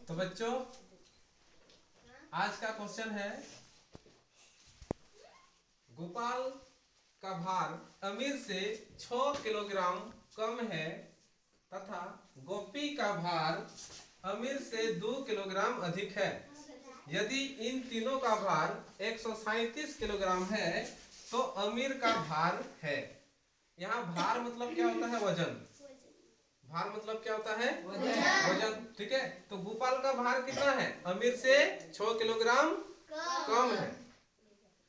तो बच्चों आज का क्वेश्चन है, गोपाल का भार अमीर से 6 किलोग्राम कम है तथा गोपी का भार अमीर से 2 किलोग्राम अधिक है। यदि इन तीनों का भार 137 किलोग्राम है तो अमीर का भार है। यहाँ भार मतलब क्या होता है? वजन। भार मतलब क्या होता है? वजन। ठीक है, तो गोपाल का भार कितना है? अमीर से 6 किलोग्राम कम है।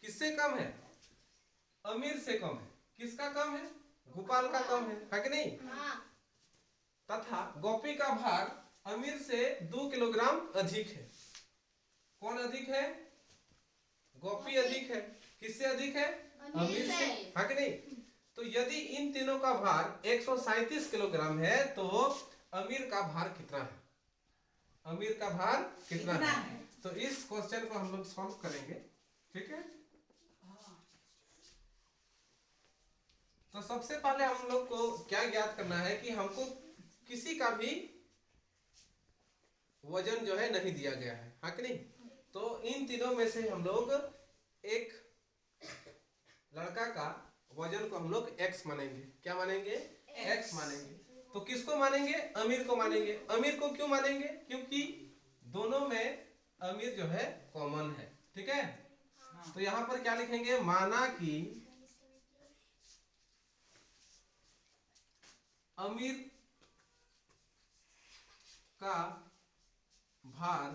किससे कम है? अमीर से कम है। किसका कम है? गोपाल का कम है कि नहीं? तथा गोपी का भार अमीर से 2 किलोग्राम अधिक है। कौन अधिक है? गोपी अधिक है। किससे अधिक है? अमीर से, है कि नहीं? तो यदि इन तीनों का भार 137 किलोग्राम है तो अमीर का भार कितना है? अमीर का भार कितना है? तो इस क्वेश्चन को हम लोग सॉल्व करेंगे। ठीक है, तो सबसे पहले हम लोग को क्या ज्ञात करना है कि हमको किसी का भी वजन जो है नहीं दिया गया है कि नहीं? तो इन तीनों में से हम लोग एक लड़का का वजन को हम लोग x मानेंगे। क्या मानेंगे? x मानेंगे। तो किसको मानेंगे? अमीर को मानेंगे। अमीर को क्यों मानेंगे? क्योंकि दोनों में अमीर जो है कॉमन है। ठीक है, तो यहां पर क्या लिखेंगे? माना कि अमीर का भार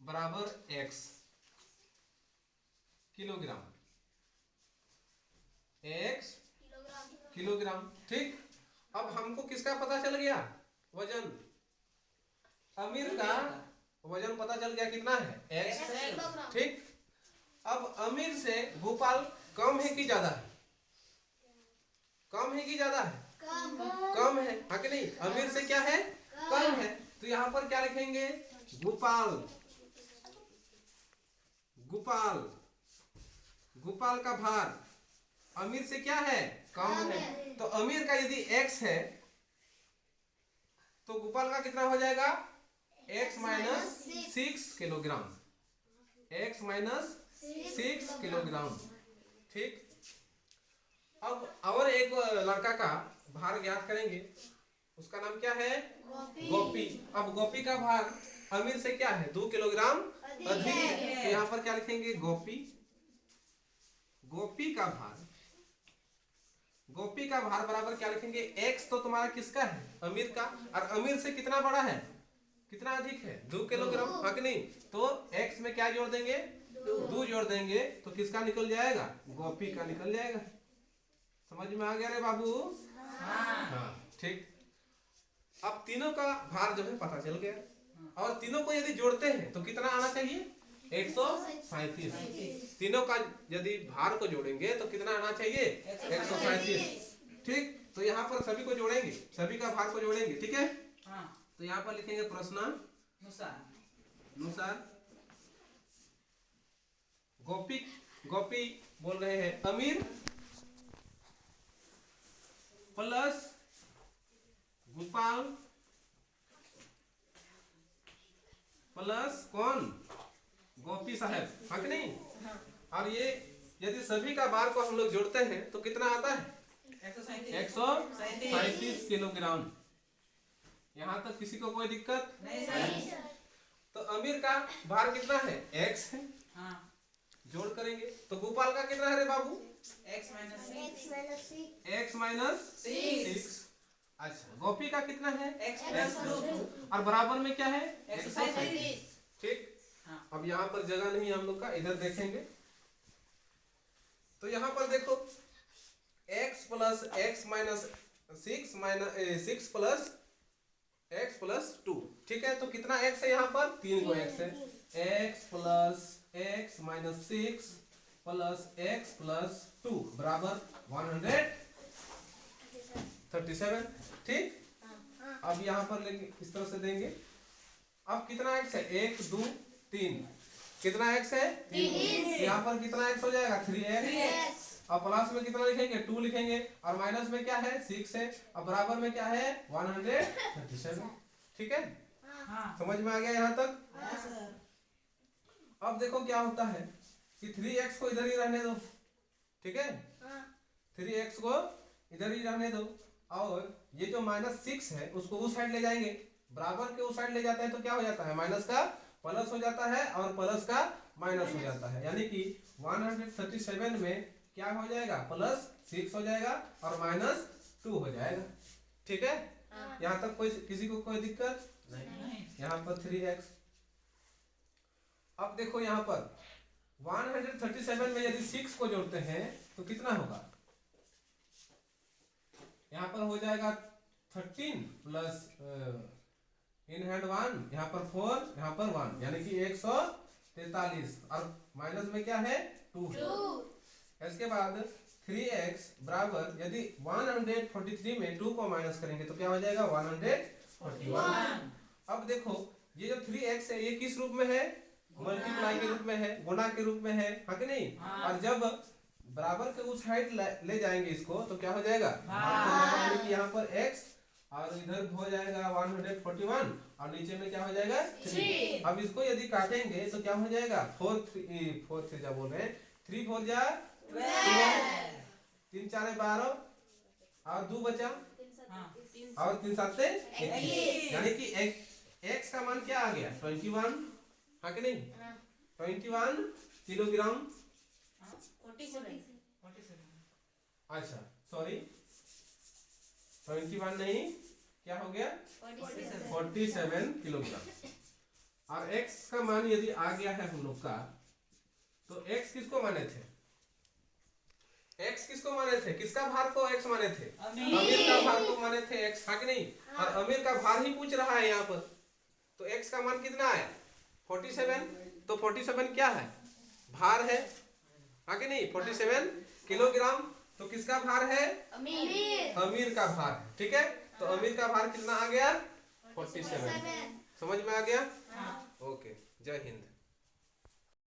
बराबर x किलोग्राम, x किलोग्राम। ठीक, अब हमको किसका पता चल गया? वजन। अमीर का वजन पता चल गया, कितना है? x। ठीक, अब अमीर से गोपाल कम है कि ज्यादा है? कम है कि ज्यादा है? कम है, हाँ कि नहीं? अमीर से क्या है? कम है। तो यहाँ पर क्या लिखेंगे? गोपाल। गोपाल गोपाल का भार अमीर से क्या है? कम है। तो अमीर का यदि x है तो गोपाल का कितना हो जाएगा? x minus 6 kilogram. x minus 6 kilogram. ठीक, अब और एक लड़का का भार ज्ञात करेंगे। उसका नाम क्या है? गोपी। अब गोपी का भार अमीर से क्या है? 2 किलोग्राम अधिक है। तो यहाँ पर क्या लिखेंगे? गोपी। गोपी का भार, गोपी का भार बराबर क्या लिखेंगे? x तो तुम्हारा किसका है? अमीर का। और अमीर से कितना बड़ा है? कितना अधिक है? 2 किलोग्राम, हाँ कि नहीं? तो x में क्या जोड़ देंगे? 2 जोड़ देंगे तो किसका निकल जाएगा? गोपी का निकल जाएगा। समझ में आ गया रे बाबू? हाँ, ठीक। अब तीनों का भार जो है पता चल गया, और तीनों को यदि जोड़ते हैं तो कितना आना चाहिए? 137। तीनों का यदि भार को जोड़ेंगे तो कितना आना चाहिए? 137। ठीक, तो यहाँ पर सभी को जोड़ेंगे, सभी का भार को जोड़ेंगे। ठीक है, तो यहाँ पर लिखेंगे प्रश्नानुसार गोपी बोल रहे हैं अमीर प्लस गोपाल प्लस कौन? गोपी साहब, हाँ कि नहीं? और ये यदि सभी का भार को हम लोग जोड़ते हैं तो कितना आता है? 137 किलोग्राम। यहाँ तक किसी को कोई दिक्कत नहीं? तो अमीर का भार कितना है? x है। जोड़ करेंगे तो गोपाल का कितना है रे बाबू? x minus 6। अच्छा, गोपी का कितना है? x और बराबर में क्या है? 137। ठीक, अब यहाँ पर जगह नहीं है हम लोग का, इधर देखेंगे तो यहाँ पर देखो x plus x minus 6 minus 6 plus x plus 2। ठीक है, तो कितना x है यहाँ पर? 3 को x है। x plus x minus 6 plus x plus 2 बराबर 137। ठीक, अब यहाँ पर लेंगे, इस तरह से देंगे। अब कितना x है? 1 2 3। कितना x है? 3। यहाँ पर कितना x हो जाएगा? 3x। अब प्लस में कितना लिखेंगे? 2 लिखेंगे, और माइनस में क्या है? 6 है, और बराबर में क्या है? 137। ठीक है, समझ में आ गया यहाँ तक? हाँ सर। अब देखो क्या होता है कि 3x को इधर ही रहने दो, ठीक है? 3x को इधर ही रहने दो, और ये जो -6 है उसको उस साइड ले जाएंगे, बराबर के उस साइड ले जाते हैं तो क्या हो जाता है, माइनस का प्लस हो जाता है और प्लस का माइनस हो जाता है, यानी कि 137 में क्या हो जाएगा, +6 हो जाएगा और -2 हो जाएगा, ठीक है? यहाँ तक कोई किसी को कोई दिक्कत नहीं। यहाँ पर 3x। अब देखो यहाँ पर 137 में यदि 6 को जोड़ते हैं तो कितना होगा, यहाँ पर हो जाएगा 13 प्लस इन हैंड 1, यहाँ पर 4, यहाँ पर 1, यानी कि 143, और माइनस में क्या है 2। इसके बाद 3x बराबर, यदि 143 में 2 को माइनस करेंगे तो क्या हो जाएगा 141। अब देखो ये जो 3x है ये किस रूप में है, मल्टीप्लाई के रूप में है, गुणा के रूप में है, हाँ कि नहीं? और जब बराबर के उस साइड ले जाएंगे इसको तो क्या हो जाएगा, यानी कि यहाँ पर x और इधर हो जाएगा 141 और नीचे में क्या हो जाएगा 3। अब इसको यदि काटेंगे तो क्या हो जाएगा 4 3 जा बोल रहे हैं, 3 4 जा 3 4 12 और 2 बचा और 3 7 21, यानी कि x का मान क्या आ गया 21, हाँ कि नहीं? 21 किलोग्राम, अच्छा सॉरी 21 नहीं, क्या हो गया 47 किलोग्राम। और x का मान यदि आ गया है हम लोग का, तो x किसको माने थे, x किसको माने थे, किसका भार को x माने थे, अमीर का भार को माने थे x, हाँ कि नहीं? और अमीर का भार ही पूछ रहा है यहाँ पर, तो x का मान कितना है 47, तो 47 क्या है, भार है, हाँ कि नहीं? 47 किलोग्राम, तो किसका भार है, अमीर का भार है, ठीक है? तो अमीर का भार कितना आ गया 47, समझ में आ गया? ओके, जय हिंद।